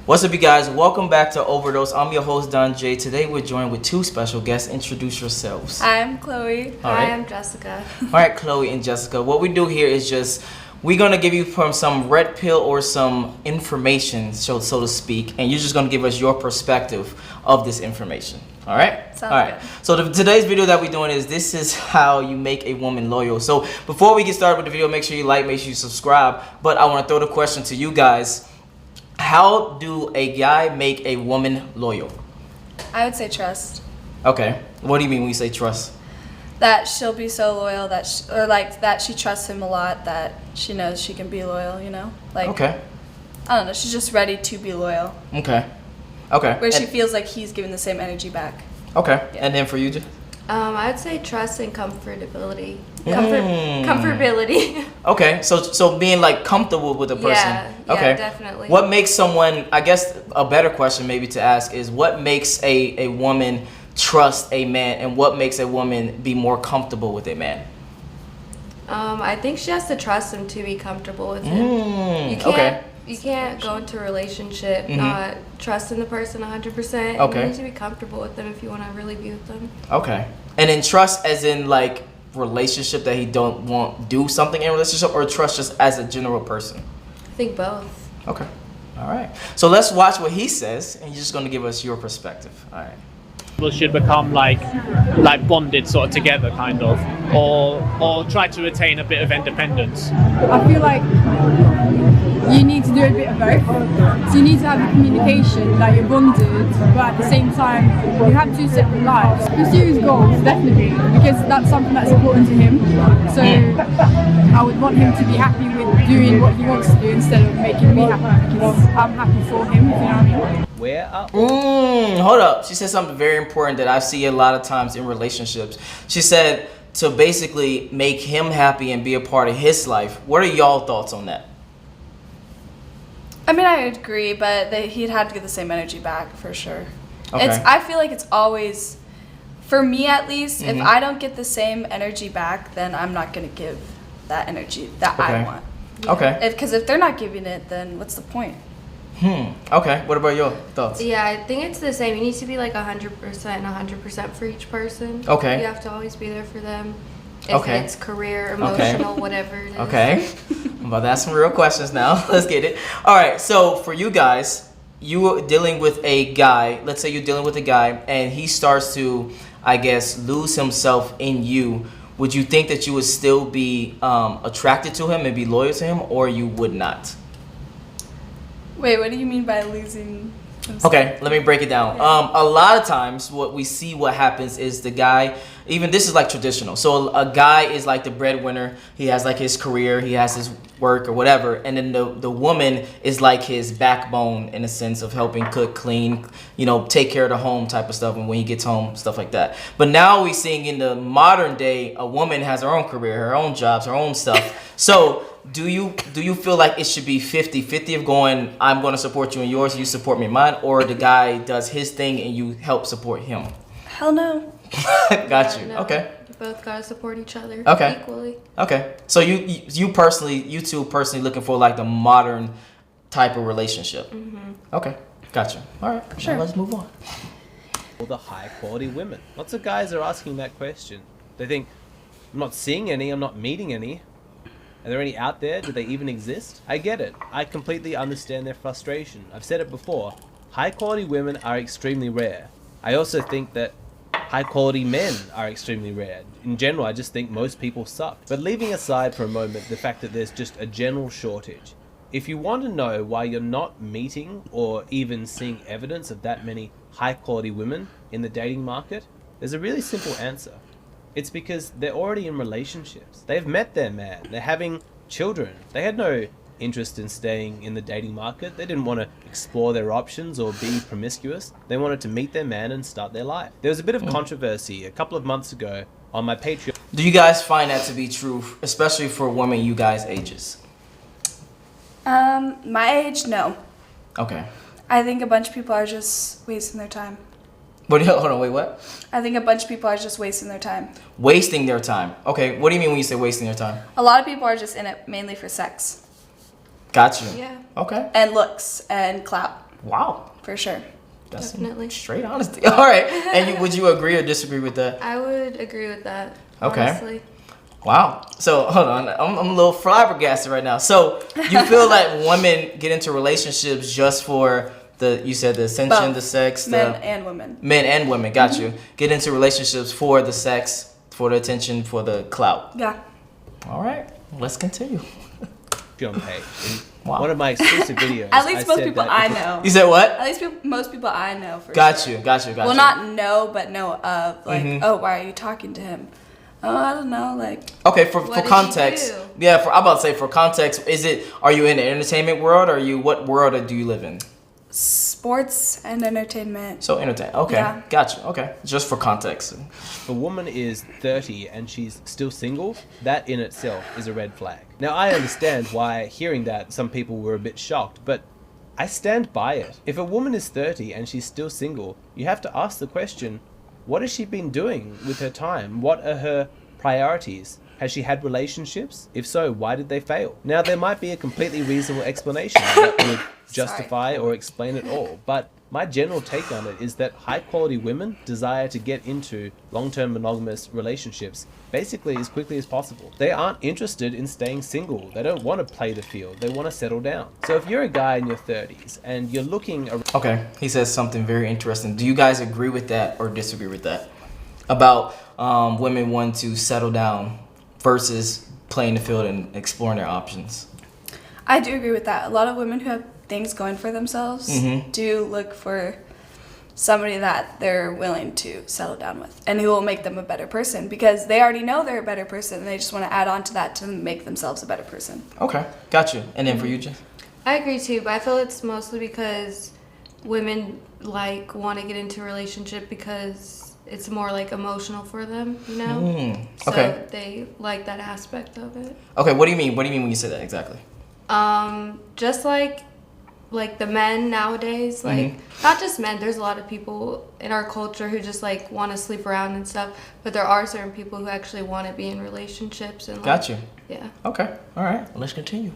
What's up, you guys? Welcome back to Overdose. I'm your host, DonJaye. Today we're joined with two special guests. Introduce yourselves. Hi, I'm Chloe. Hi, I'm Jessica. All right, Chloe and Jessica. What we do here is just we're gonna give you some red pill or some information, so to speak, and you're just gonna give us your perspective of this information. All right. Sounds all right. good. So today's video that we're doing is this is how you make a woman loyal. So before we get started with the video, make sure you like, make sure you subscribe. But I want to throw the question to you guys. How do a guy make a woman loyal? I would say trust. Okay. What do you mean when you say trust? That she'll be so loyal that that she trusts him a lot, that she knows she can be loyal, you know? Like, okay. I don't know, she's just ready to be loyal. Okay. Okay. Where she feels like he's giving the same energy back. Okay. Yeah. And then for you, I would say trust and comfortability. Comfortability. Okay. So being like comfortable with a person. Yeah, okay. definitely. What makes someone, I guess a better question maybe to ask is what makes a woman trust a man and what makes a woman be more comfortable with a man? I think she has to trust him to be comfortable with him. You can't go into a relationship not trusting the person 100%. Okay. You need to be comfortable with them if you want to really be with them. Okay. And then trust as in like relationship that he don't want do something in a relationship, or trust just as a general person? I think both. Okay. All right. So let's watch what he says and you're just going to give us your perspective. All right. People should become like bonded sort of together, kind of, or try to retain a bit of independence. I feel like you need to do a bit of both. So you need to have a communication that you're bonded, but at the same time you have two separate lives. Pursue his goals, definitely, because that's something that's important to him. So I would want him to be happy with doing what he wants to do instead of making me happy, because I'm happy for him, if you know what I mean. Where are Hold up. She said something very important that I see a lot of times in relationships. She said to basically make him happy and be a part of his life. What are y'all thoughts on that? I mean, I agree, but he'd have to get the same energy back for sure. Okay. I feel like it's always, for me at least, if I don't get the same energy back, then I'm not going to give that energy that I want. Okay. Because if they're not giving it, then what's the point? Okay. What about your thoughts? Yeah, I think it's the same. You need to be like 100% for each person. Okay. You have to always be there for them. If it's career, emotional, whatever it is. Okay. I'm about to ask some real questions now. Let's get it. All right. So for you guys, you are dealing with a guy. Let's say you're dealing with a guy and he starts to, I guess, lose himself in you. Would you think that you would still be attracted to him and be loyal to him, or you would not? Wait, what do you mean by losing himself? Okay, let me break it down. A lot of times what we see what happens is the guy, even this is like traditional. So a guy is like the breadwinner. He has like his career, he has his work or whatever. And then the woman is like his backbone in a sense of helping cook, clean, you know, take care of the home type of stuff. And when he gets home, stuff like that. But now we're seeing in the modern day, a woman has her own career, her own jobs, her own stuff. So do you feel like it should be 50-50 of going, I'm going to support you in yours, you support me in mine, or the guy does his thing and you help support him? Hell no. Got you. No, Okay. You both gotta support each other equally. Okay. So you two personally looking for like the modern type of relationship. Okay. Got you. All right. Sure. Now let's move on. all the high quality women? Lots of guys are asking that question. They think, I'm not seeing any, I'm not meeting any. Are there any out there? Do they even exist? I get it. I completely understand their frustration. I've said it before. High quality women are extremely rare. I also think that high quality men are extremely rare. In general, I just think most people suck. But leaving aside for a moment the fact that there's just a general shortage, if you want to know why you're not meeting or even seeing evidence of that many high quality women in the dating market, there's a really simple answer. It's because they're already in relationships. They've met their man. They're having children. They had no interest in staying in the dating market. They didn't want to explore their options or be promiscuous. They wanted to meet their man and start their life. There was a bit of controversy a couple of months ago on my Patreon. Do you guys find that to be true, especially for women you guys' ages? My age, no. Okay. I think a bunch of people are just wasting their time. But hold on, wait, what? I think a bunch of people are just wasting their time. Wasting their time. Okay, what do you mean when you say wasting their time? A lot of people are just in it mainly for sex. Got you. Yeah. Okay. And looks and clout, Wow. for sure. That's some Definitely. straight honesty. All right. And would you agree or disagree with that? I would agree with that. Okay. Honestly. Wow. So hold on, I'm a little flabbergasted right now. So you feel like women get into relationships just for you said the ascension, Both. the sex, Men and women. men and women. Got you. Get into relationships for the sex, for the attention, for the clout. Yeah. All right. Let's continue. On page. In Wow. one of my exclusive videos. At least I most said people that I if a- know. You said what? At least most people I know for Got sure. you. Got you. Got Well, you. not know, but know of. Like, oh, why are you talking to him? Oh, I don't know. Like, Okay, for What did he context. do? Yeah, I'm about to say for context, are you in the entertainment world or what world do you live in? sports and entertainment. So entertainment. Okay. Yeah. Got you. Okay. Just for context. If a woman is 30 and she's still single, that in itself is a red flag. Now, I understand why hearing that some people were a bit shocked, but I stand by it. If a woman is 30 and she's still single, you have to ask the question, what has she been doing with her time? What are her priorities? Has she had relationships? If so, why did they fail? Now, there might be a completely reasonable explanation that would justify or explain it all, but my general take on it is that high-quality women desire to get into long-term monogamous relationships basically as quickly as possible. They aren't interested in staying single. They don't want to play the field. They want to settle down. So if you're a guy in your 30s and you're looking around... Okay. He says something very interesting. Do you guys agree with that or disagree with that? About women wanting to settle down versus playing the field and exploring their options. I do agree with that. A lot of women who have things going for themselves do look for somebody that they're willing to settle down with and who will make them a better person because they already know they're a better person and they just want to add on to that to make themselves a better person. Okay. Got you. And then for you, Jay? I agree too, but I feel it's mostly because women like want to get into a relationship because it's more like emotional for them, you know? Okay. So they like that aspect of it. Okay, what do you mean? What do you mean when you say that exactly? Just like the men nowadays, like not just men, there's a lot of people in our culture who just like want to sleep around and stuff, but there are certain people who actually want to be in relationships and like, Got you. Yeah. Okay. All right. Let's continue.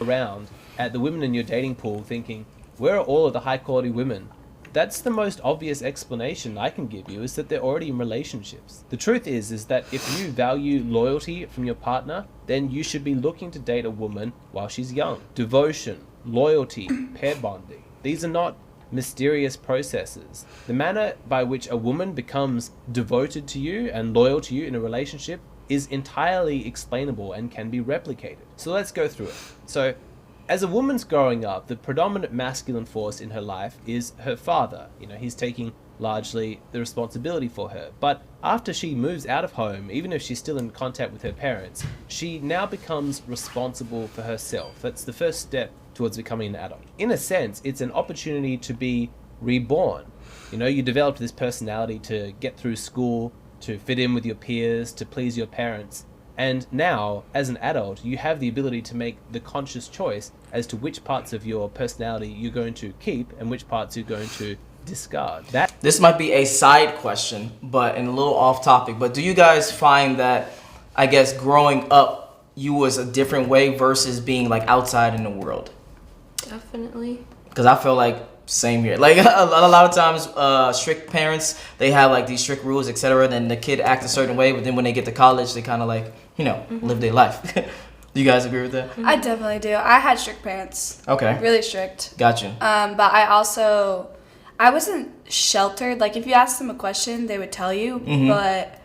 around at the women in your dating pool thinking, where are all of the high-quality women? That's the most obvious explanation I can give you, is that they're already in relationships. The truth is that if you value loyalty from your partner, then you should be looking to date a woman while she's young. Devotion, loyalty, pair bonding. These are not mysterious processes. The manner by which a woman becomes devoted to you and loyal to you in a relationship is entirely explainable and can be replicated. So let's go through it. So, as a woman's growing up, the predominant masculine force in her life is her father. You know, he's taking largely the responsibility for her. But after she moves out of home, even if she's still in contact with her parents, she now becomes responsible for herself. That's the first step towards becoming an adult. In a sense, it's an opportunity to be reborn. You know, you developed this personality to get through school, to fit in with your peers, to please your parents. And now, as an adult, you have the ability to make the conscious choice as to which parts of your personality you're going to keep and which parts you're going to discard. This might be a side question, but and a little off topic, but do you guys find that, I guess, growing up, you was a different way versus being like outside in the world? Definitely. Because I feel like same here. Like a lot of times, strict parents, they have like these strict rules, etc. Then the kid act a certain way, but then when they get to college, they kind of like, you know, live their life. Do you guys agree with that? I definitely do. I had strict parents. Okay. Really strict. Gotcha. But I wasn't sheltered. Like if you asked them a question, they would tell you. But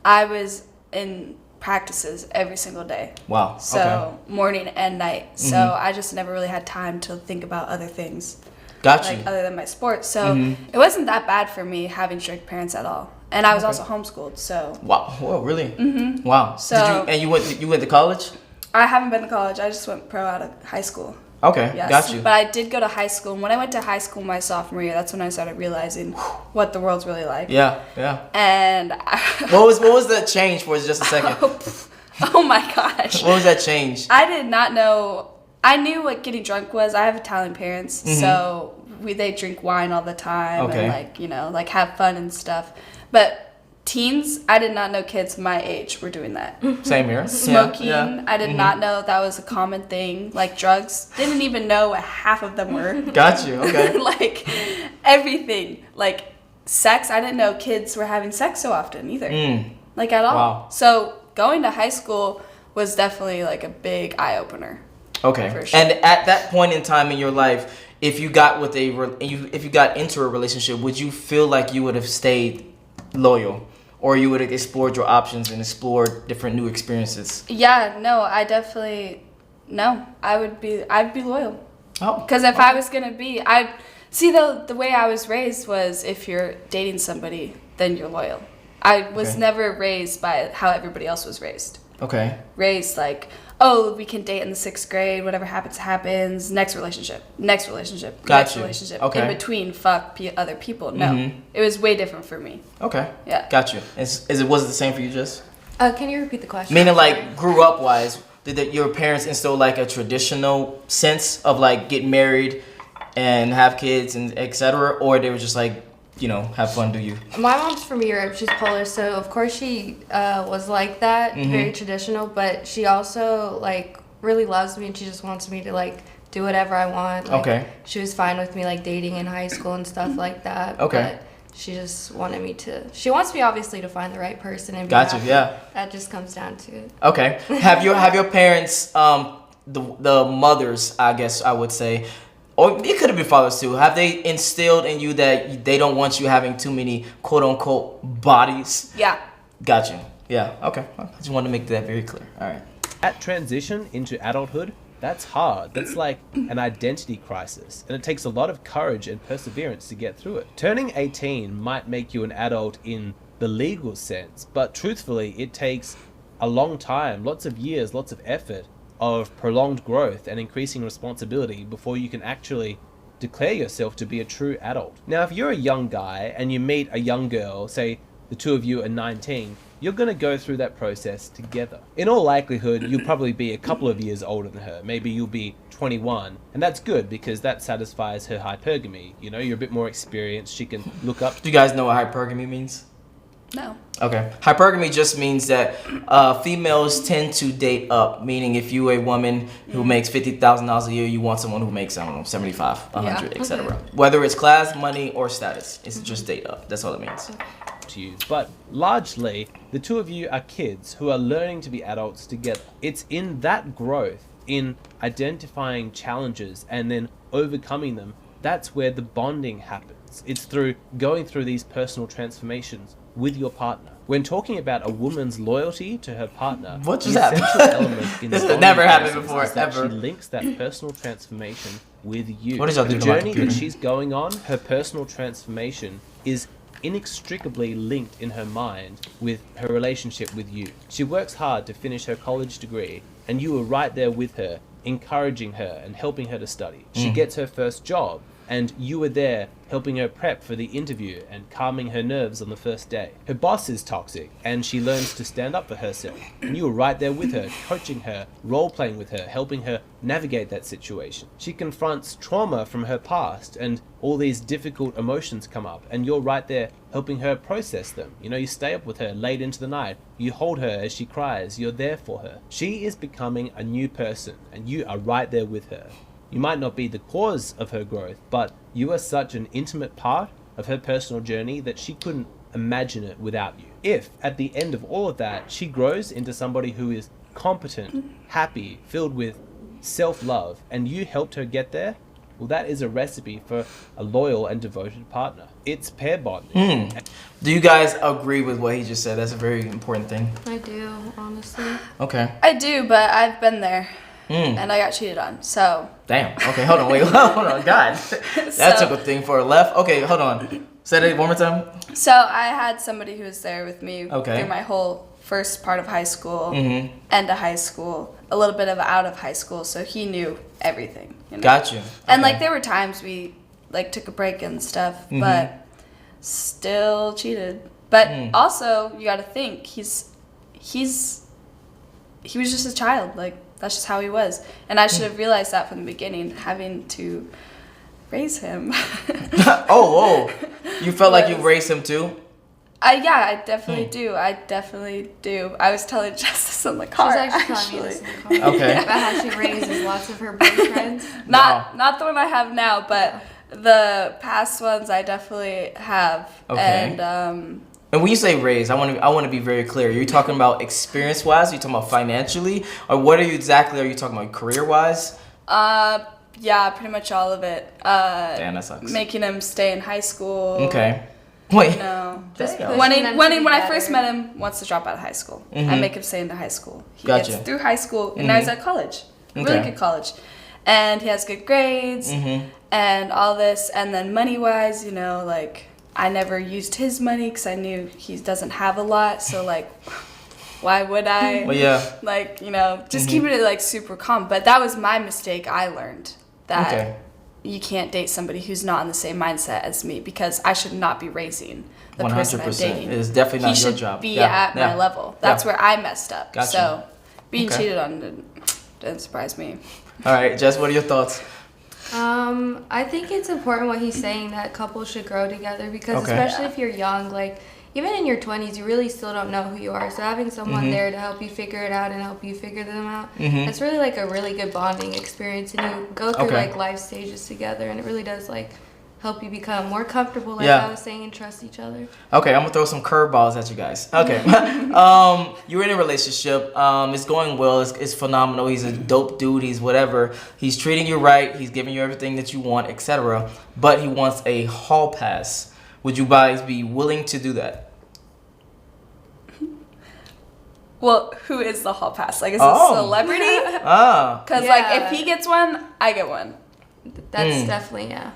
I was in practices every single day. Wow. So morning and night. So I just never really had time to think about other things. Gotcha. Like other than my sports. So it wasn't that bad for me having strict parents at all. And I was also homeschooled. So Wow. Whoa, really? Wow. So- you went to college? I haven't been to college. I just went pro out of high school. Okay. Yes. Got you. But I did go to high school. And when I went to high school my sophomore year, that's when I started realizing what the world's really like. Yeah. And What was that change for just a second? oh my gosh. What was that change? I did not know. I knew what getting drunk was. I have Italian parents, so they drink wine all the time Okay. and like have fun and stuff. But teens, I did not know kids my age were doing that. Same here. Smoking, Yeah. I did not know that was a common thing. Like drugs, didn't even know what half of them were. Got you. Okay. Like everything. Like sex, I didn't know kids were having sex so often either. Like at all. Wow. So going to high school was definitely like a big eye opener. Okay. For sure. And at that point in time in your life, if you got if you got into a relationship, would you feel like you would have stayed loyal, or you would have explored your options and explored different new experiences? Yeah, no, I'd be loyal. Oh. Because if I was gonna be, I'd see the way I was raised was if you're dating somebody, then you're loyal. I was Okay. never raised by how everybody else was raised. Okay. Raised like, oh, we can date in the 6th grade, whatever happens, happens. Next relationship, next relationship, Got next you. relationship. Okay. In between, fuck other people. No, it was way different for me. Okay. Yeah. Got you. Was it the same for you, Jess? Can you repeat the question? Meaning, like, grew up wise, did your parents instill like a traditional sense of like get married and have kids and etc., or they were just like, you know, have fun, do you? My mom's from Europe. She's Polish, so of course she was like that, very traditional. But she also like really loves me, and she just wants me to like do whatever I want. Like, Okay. She was fine with me like dating in high school and stuff like that. Okay. But she just wanted me to. She wants me obviously to find the right person and be Got you. happy. Yeah. That just comes down to it. Okay. Have your parents, the mothers, I guess I would say, or it could have been fathers too, have they instilled in you that they don't want you having too many quote unquote bodies? Yeah. Got you. Yeah. Okay. I just wanted to make that very clear. All right. That transition into adulthood, that's hard. That's like an identity crisis, and it takes a lot of courage and perseverance to get through it. Turning 18 might make you an adult in the legal sense, but truthfully, it takes a long time, lots of years, lots of effort, of prolonged growth and increasing responsibility before you can actually declare yourself to be a true adult. Now, if you're a young guy and you meet a young girl, say the two of you are 19, you're going to go through that process together. In all likelihood, you'll probably be a couple of years older than her. Maybe you'll be 21, and that's good because that satisfies her hypergamy. You know, you're a bit more experienced. She can look up. Do you guys know what hypergamy means? No. Okay. Hypergamy just means that females tend to date up, meaning if you're a woman who makes $50,000 a year, you want someone who makes, I don't know, 75, 100, Yeah. etc. Whether it's class, money, or status, it's just date up. That's all it means. To you. But largely, the two of you are kids who are learning to be adults together. It's in that growth, in identifying challenges and then overcoming them, that's where the bonding happens. It's through going through these personal transformations with your partner. When talking about a woman's loyalty to her partner, What just the happened? essential element in This the has bonding never happened process before, is that ever. she links that personal transformation with you. What did y'all do The to my journey that computer? she's going on, her personal transformation, is inextricably linked in her mind with her relationship with you. She works hard to finish her college degree, and you are right there with her, encouraging her and helping her to study. She gets her first job, and you were there helping her prep for the interview and calming her nerves on the first day. Her boss is toxic, and she learns to stand up for herself. And you were right there with her, coaching her, role-playing with her, helping her navigate that situation. She confronts trauma from her past, and all these difficult emotions come up, and you're right there helping her process them. You know, you stay up with her late into the night, you hold her as she cries, you're there for her. She is becoming a new person, and you are right there with her. You might not be the cause of her growth, but you are such an intimate part of her personal journey that she couldn't imagine it without you. If, at the end of all of that, she grows into somebody who is competent, happy, filled with self-love, and you helped her get there, well, that is a recipe for a loyal and devoted partner. It's pair bonding. Do you guys agree with what he just said? That's a very important thing. I do, honestly. Okay. I do, but I've been there. And I got cheated on, so. Damn. Okay, hold on. Wait, hold on. God. That took a thing for a left. Okay, hold on. Say that one more time. So I had somebody who was there with me Okay. through my whole first part of high school, end of high school, a little bit of out of high school, so he knew everything. You know? Got you. And Okay. like there were times we like took a break and stuff, but still cheated. But also you got to think he was just a child. Like that's just how he was, and I should have realized that from the beginning, having to raise him. Oh, whoa. You felt like you raised him too? Yeah, I definitely do. I definitely do. I was telling Justice in the car. She's actually telling me this in the car. Okay. About how she raises lots of her boyfriends. Not the one I have now, but the past ones I definitely have. Okay. And when you say raise, I want to be very clear. Are you talking about experience wise? Are you talking about financially, or what are you talking about? Career wise? yeah, pretty much all of it. Damn, that sucks. Making him stay in high school. Okay. Wait. You know, Just Damn. when I first met him, wants to drop out of high school. I make him stay into high school. He Gotcha. gets through high school, and now he's at college. Really Okay. good college. And he has good grades, and all this. And then money-wise, you know, like, I never used his money because I knew he doesn't have a lot. So, like, why would I? Well, yeah. Like, you know, just keeping it, like, super calm. But that was my mistake. I learned that Okay. you can't date somebody who's not in the same mindset as me, because I should not be raising the person I'm 100%. dating. It is definitely not he your should job. be Yeah, at my yeah. level. That's Yeah. where I messed up. Gotcha. So being Okay. cheated on didn't surprise me. All right, Jess, what are your thoughts? I think it's important what he's saying, that couples should grow together, because Okay. especially if you're young, like even in your 20s, you really still don't know who you are. So having someone there to help you figure it out and help you figure them out, it's really like a really good bonding experience, and you go through Okay. like life stages together, and it really does like help you become more comfortable, like Yeah. I was saying, and trust each other. Okay, I'm gonna throw some curveballs at you guys. Okay, you're in a relationship. It's going well. It's phenomenal. He's a dope dude. He's whatever. He's treating you right. He's giving you everything that you want, etc. But he wants a hall pass. Would you guys be willing to do that? Well, who is the hall pass? Like, is Oh. a celebrity? Ah, Because, Yeah. like, if he gets one, I get one. That's definitely, yeah.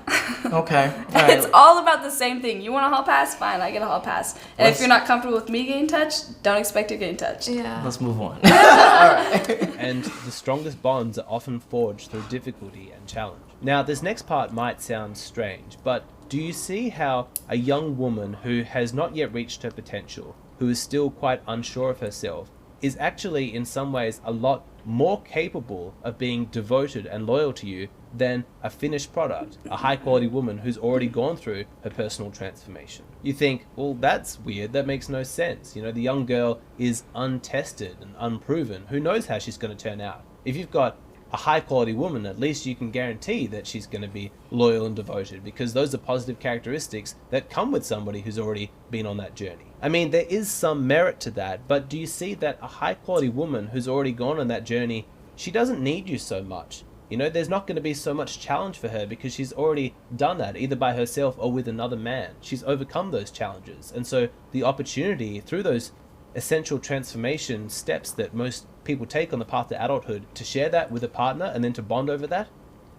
okay. All right. It's all about the same thing. You want a hall pass? Fine, I get a hall pass. And Let's- if you're not comfortable with me getting touched, don't expect to get touched. Yeah. Let's move on. And the strongest bonds are often forged through difficulty and challenge. Now, this next part might sound strange, but do you see how a young woman who has not yet reached her potential, who is still quite unsure of herself, is actually in some ways a lot more capable of being devoted and loyal to you than a finished product, a high quality woman who's already gone through her personal transformation? You think, well, that's weird, that makes no sense. You know, the young girl is untested and unproven. Who knows how she's going to turn out? If you've got a high quality woman, at least you can guarantee that she's going to be loyal and devoted, because those are positive characteristics that come with somebody who's already been on that journey. I mean, there is some merit to that, but do you see that a high quality woman who's already gone on that journey, she doesn't need you so much. You know, there's not going to be so much challenge for her because she's already done that, either by herself or with another man. She's overcome those challenges. And so the opportunity through those essential transformation steps that most people take on the path to adulthood, to share that with a partner and then to bond over that,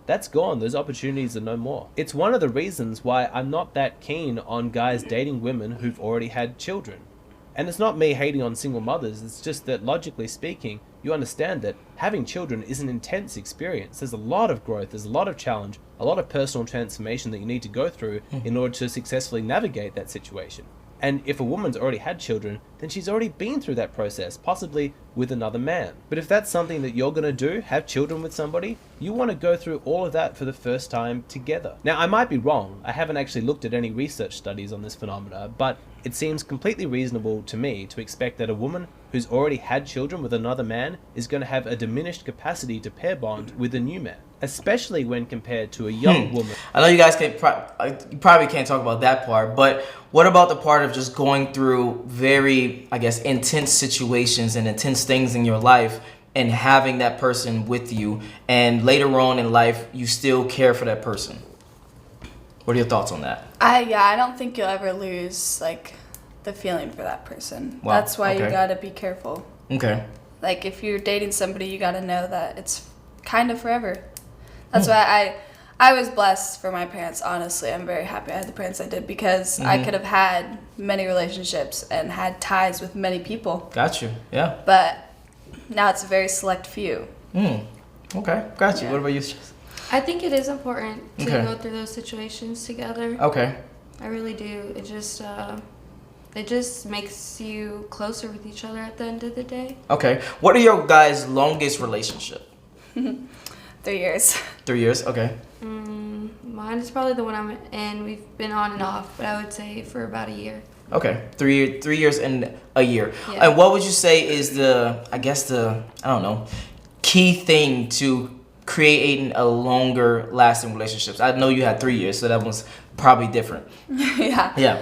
that's gone. Those opportunities are no more. It's one of the reasons why I'm not that keen on guys dating women who've already had children. And it's not me hating on single mothers, it's just that logically speaking, you understand that having children is an intense experience. There's a lot of growth, there's a lot of challenge, a lot of personal transformation that you need to go through in order to successfully navigate that situation. And if a woman's already had children, then she's already been through that process, possibly with another man. But if that's something that you're going to do, have children with somebody, you want to go through all of that for the first time together. Now, I might be wrong. I haven't actually looked at any research studies on this phenomena, but it seems completely reasonable to me to expect that a woman who's already had children with another man is going to have a diminished capacity to pair bond with a new man, especially when compared to a young woman. I know you guys you probably can't talk about that part, but what about the part of just going through very, I guess, intense situations and intense things in your life and having that person with you, and later on in life, you still care for that person? What are your thoughts on that? I don't think you'll ever lose, like, the feeling for that person. Wow, That's why okay. you gotta be careful. Okay. Like, if you're dating somebody, you gotta know that it's kind of forever. That's why I was blessed for my parents, honestly. I'm very happy I had the parents I did, because I could have had many relationships and had ties with many people. Got you. Yeah. But now it's a very select few. Okay. Got you. Yeah. What about you, Jess? I think it is important to Okay. go through those situations together. Okay. I really do. It just makes you closer with each other at the end of the day. Okay. What are your guys' longest relationship? 3 years. 3 years. Okay. Mine is probably the one I'm in. We've been on and off, but I would say for about a year. Okay, 3 years and a year. Yeah. And what would you say is I don't know, key thing to creating a longer lasting relationships? I know you had 3 years, so that was probably different. Yeah. Yeah.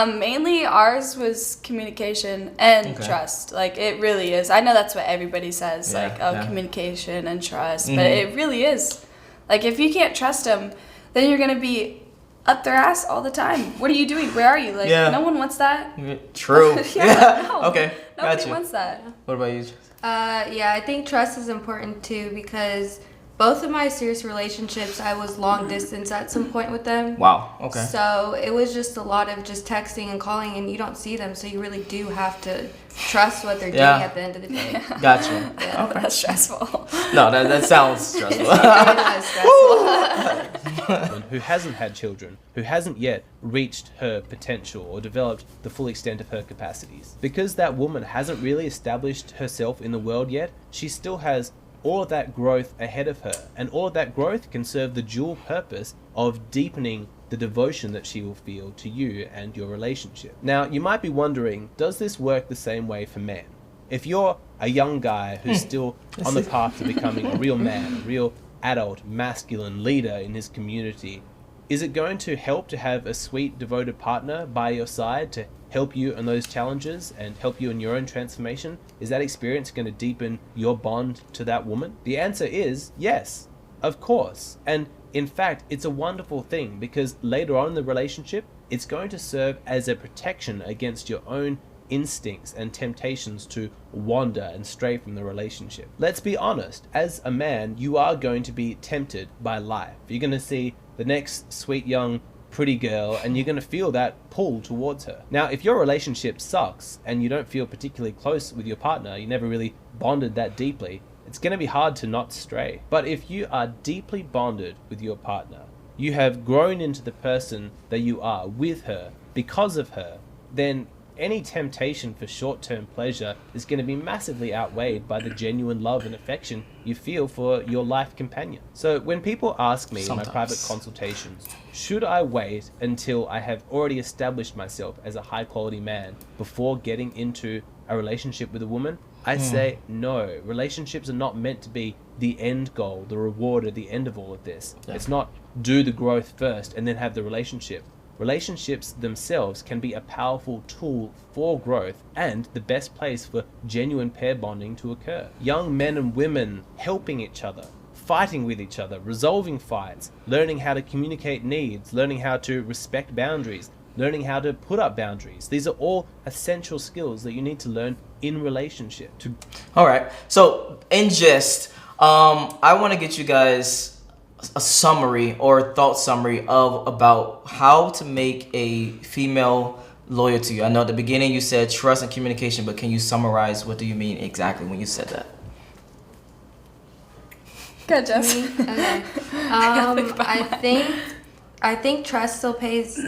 Mainly ours was communication and Okay. trust. Like, it really is. I know that's what everybody says, Yeah, like, yeah. communication and trust, Mhm. but it really is. Like, if you can't trust them, then you're gonna be up their ass all the time. What are you doing? Where are you? Like, Yeah. no one wants that. True. Yeah, no. Okay. Nobody Gotcha. wants that. What about you? Yeah, I think trust is important too because both of my serious relationships, I was long distance at some point with them. Wow. Okay. So it was just a lot of just texting and calling, and you don't see them, so you really do have to trust what they're Yeah. doing at the end of the day. Gotcha. Yeah. Okay. That's stressful. No, that sounds stressful. It was stressful. Woman who hasn't had children, who hasn't yet reached her potential or developed the full extent of her capacities. Because that woman hasn't really established herself in the world yet, she still has all of that growth ahead of her, and all of that growth can serve the dual purpose of deepening the devotion that she will feel to you and your relationship. Now, you might be wondering, does this work the same way for men? If you're a young guy who's still on the path to becoming a real man, a real adult, masculine leader in his community, is it going to help to have a sweet, devoted partner by your side to help you in those challenges and help you in your own transformation? Is that experience going to deepen your bond to that woman? The answer is yes, of course. And in fact, it's a wonderful thing because later on in the relationship, it's going to serve as a protection against your own instincts and temptations to wander and stray from the relationship. Let's be honest, as a man, you are going to be tempted by life. You're going to see the next sweet young pretty girl and you're going to feel that pull towards her. Now, if your relationship sucks and you don't feel particularly close with your partner, you never really bonded that deeply, it's going to be hard to not stray. But if you are deeply bonded with your partner, you have grown into the person that you are with her because of her, then any temptation for short-term pleasure is going to be massively outweighed by the genuine love and affection you feel for your life companion. So when people ask me in my private consultations, should I wait until I have already established myself as a high-quality man before getting into a relationship with a woman? I say no. Relationships are not meant to be the end goal, the reward at the end of all of this. Yeah. It's not do the growth first and then have the relationship. Relationships themselves can be a powerful tool for growth and the best place for genuine pair bonding to occur. Young men and women helping each other, fighting with each other, resolving fights, learning how to communicate needs, learning how to respect boundaries, learning how to put up boundaries. These are all essential skills that you need to learn in relationship. All right. So in gist, I want to get you guys a summary or thought summary of about how to make a female loyal to you. I know at the beginning you said trust and communication, but can you summarize what do you mean exactly when you said that? Good, Jess. Okay. I think trust still plays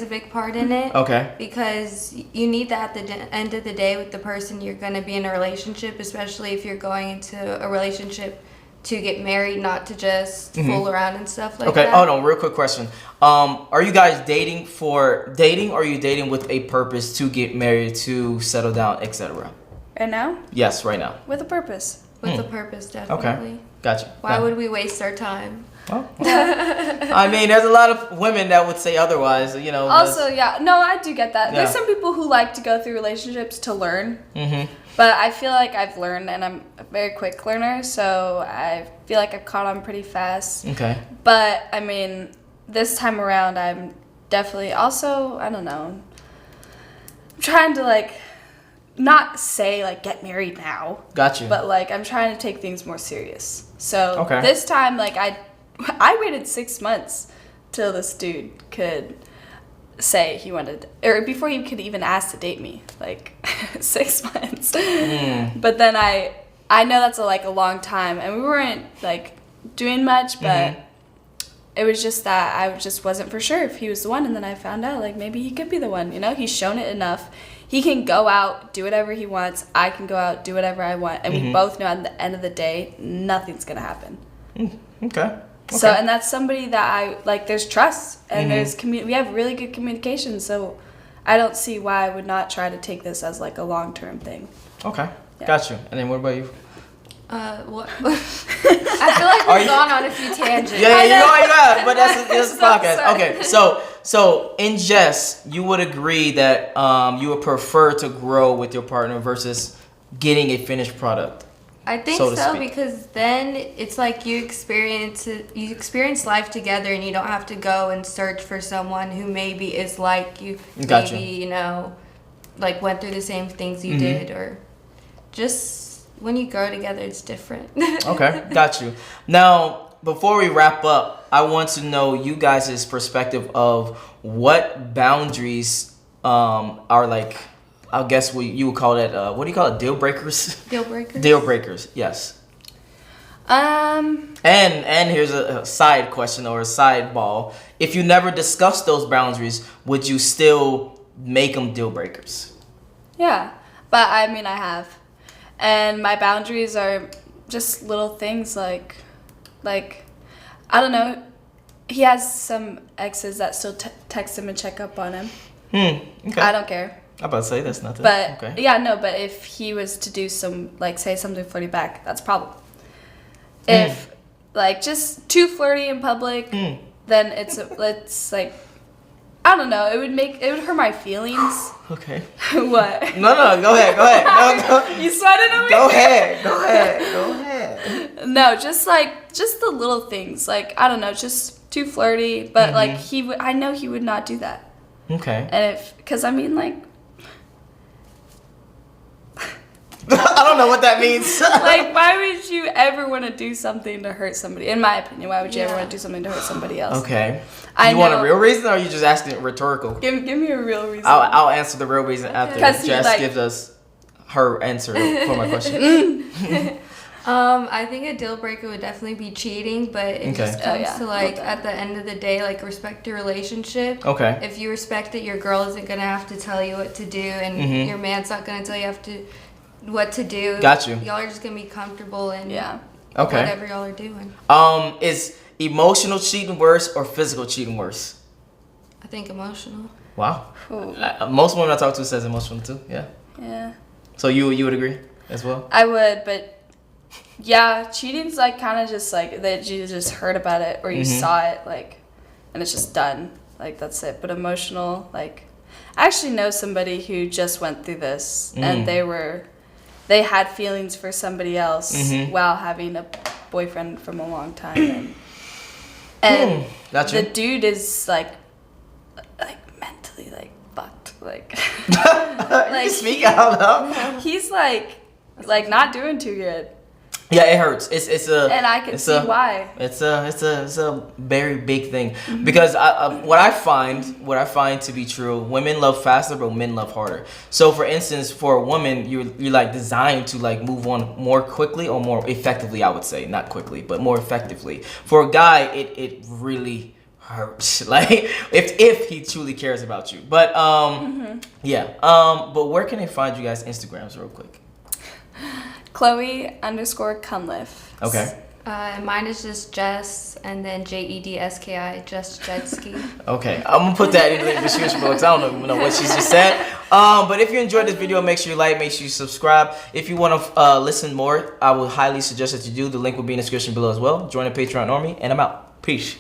a big part in it. Okay. Because you need that at the end of the day with the person you're going to be in a relationship, especially if you're going into a relationship to get married, not to just fool around and stuff like that. Okay, hold on, real quick question. Are you guys dating for dating, or are you dating with a purpose to get married, to settle down, etc.? Right now? Yes, right now. With a purpose. With a purpose, definitely. Okay, gotcha. Why would we waste our time? Oh. I mean, there's a lot of women that would say otherwise, you know. Also, yeah, no, I do get that. Yeah. There's some people who like to go through relationships to learn. Mm-hmm. But I feel like I've learned, and I'm a very quick learner, so I feel like I've caught on pretty fast. Okay. But, I mean, this time around, I'm definitely also, I don't know, I'm trying to, like, not say, like, get married now. Got you. But, like, I'm trying to take things more serious. So, Okay. this time, like, I waited 6 months till this dude could say he wanted, or before he could even ask to date me, like 6 months. But then I know that's a long time, and we weren't like doing much, but it was just that I just wasn't for sure if he was the one, and then I found out like maybe he could be the one. You know, he's shown it enough. He can go out, do whatever he wants. I can go out, do whatever I want, and we both know at the end of the day, nothing's gonna happen. Okay. So, and that's somebody that I like. There's trust, and there's we have really good communication. So, I don't see why I would not try to take this as like a long-term thing. Okay, Yeah. got you. And then what about you? What? I feel like we've gone on a few tangents. Yeah, you know, but that's the So podcast. sorry. Okay, so in jest, you would agree that you would prefer to grow with your partner versus getting a finished product. I think so to so, speak. because then it's like you experience life together, and you don't have to go and search for someone who maybe is like you, Gotcha. maybe, you know, like went through the same things you Mhm. did, or just when you grow together, it's different. Okay, got you. Now, before we wrap up, I want to know you guys' perspective of what boundaries are like. I guess you would call it. What do you call it? Deal breakers. Deal breakers. Deal breakers. Yes. And here's a side question or a sideball. If you never discussed those boundaries, would you still make them deal breakers? Yeah, but I mean, I have. And my boundaries are just little things like, I don't know, he has some exes that still text him and check up on him. Okay. I don't care. I'm about to say that's nothing. But, okay. yeah, no, but if he was to do some, like, say something flirty back, that's a problem. If, like, just too flirty in public, then it's like, I don't know, it would hurt my feelings. Okay. What? No, go ahead. No. You sweating on me? Go ahead. No, just the little things. Like, I don't know, just too flirty. But like I know he would not do that. Okay. And because I mean, like, I don't know what that means. like, why would you ever want to do something to hurt somebody? In my opinion, why would you ever Yeah. want to do something to hurt somebody else? Okay. I You want a know. real reason, or are you just asking it rhetorical? Give me a real reason. I'll answer the real reason after 'Cause he, Jess like- gives us her answer for my question. I think a deal breaker would definitely be cheating, but it just Okay. comes Oh, yeah. to like at the end of the day, like respect your relationship. Okay. If you respect it, your girl isn't gonna have to tell you what to do, and your man's not gonna tell you what to do. Got you. Y'all are just gonna be comfortable in Yeah. Okay. whatever y'all are doing. Is emotional cheating worse or physical cheating worse? I think emotional. Wow. Ooh. Most women I talk to says emotional too. Yeah. Yeah. So you would agree as well? I would, but yeah, cheating's like kind of just like that you just heard about it or you saw it, like, and it's just done. Like, that's it. But emotional, like, I actually know somebody who just went through this and they had feelings for somebody else while having a boyfriend from a long time. And Got the you. dude is like mentally like fucked. Like, Speak out loud. he's like not doing too good. Yeah, it hurts. It's a And I can it's see a- why. It's a very big thing because what I find to be true, women love faster, but men love harder. So, for instance, for a woman, you're like designed to like move on more quickly or more effectively. I would say not quickly, but more effectively. For a guy, it really hurts. Like if he truly cares about you. But yeah. But where can they find you guys' Instagrams real quick? Chloe_Cunliffe. Okay. Mine is just Jess, and then JEDSKI, Just Jetski. Okay, I'm gonna put that in the description box. I don't even know what she just said. But if you enjoyed this video, make sure you like, make sure you subscribe. If you want to listen more, I would highly suggest that you do. The link will be in the description below as well. Join the Patreon Army, and I'm out. Peace.